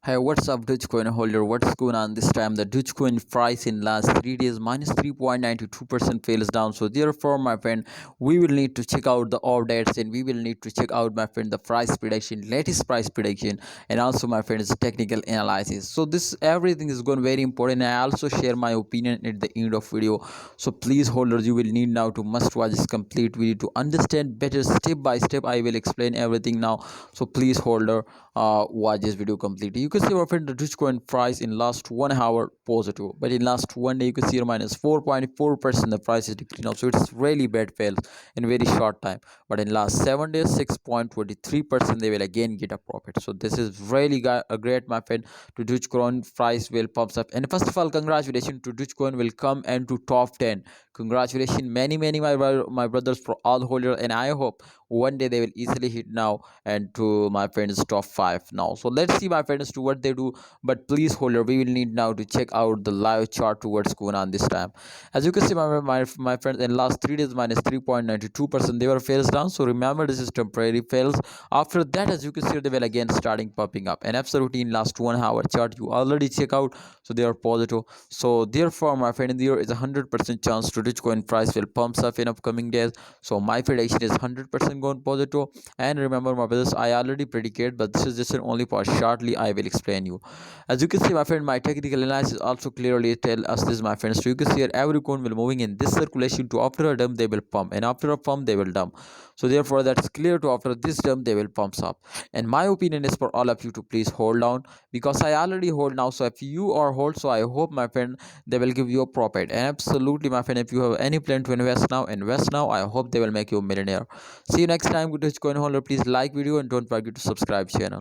Hey, what's up, Dogecoin holder? What's going on this time? The Dogecoin price in last 3 days minus 3.92% fails down. So therefore, my friend, we will need to check out the updates and we will need to check out, my friend, the price prediction, latest price prediction, and also, my friends, technical analysis. So this everything is going very important. I also share my opinion at the end of video. So please, holders, you will need now to must watch this complete video to understand better step by step. I will explain everything now. So please, holder, watch this video completely. You can see, my friend, the Dogecoin price in last 1 hour positive, but in last one day you can see minus 4.4% the price is decreasing now. So it's really bad fails in very short time. But in last 7 days 6.23% they will again get a profit. So this is really a great, my friend, to Dogecoin price will pumps up. And first of all, congratulations to Dogecoin will come and to top 10. Congratulations, many my brothers, for all holders, and I hope one day they will easily hit now and to my friends top 5 now. So let's see, my friends, to what they do. But please, holder, we will need now to check out the live chart to what's going on this time. As you can see, my friends, in last 3 days minus 3.92% they were fails down. So remember, this is temporary fails. After that, as you can see, they will again starting popping up, and absolutely in last 1 hour chart you already check out. So they are positive. So therefore, my friend, there is 100% chance to Dogecoin price will pumps up in upcoming days. So my prediction is 100% going positive. And remember, my brothers, I already predicted, but this is just an only part. Shortly I will explain you. As you can see, my friend, my technical analysis also clearly tell us this, my friends. So you can see here every coin will moving in this circulation to after a dump they will pump, and after a pump they will dump. So therefore that's clear to after this dump they will pumps up. And my opinion is for all of you to please hold on, because I already hold now. So if you are hold, so I hope, my friend, they will give you a profit. And absolutely, my friend, if you have any plan to invest now, invest now. I hope they will make you a millionaire. See you next time, good Coin holder. Please like video and don't forget to subscribe channel.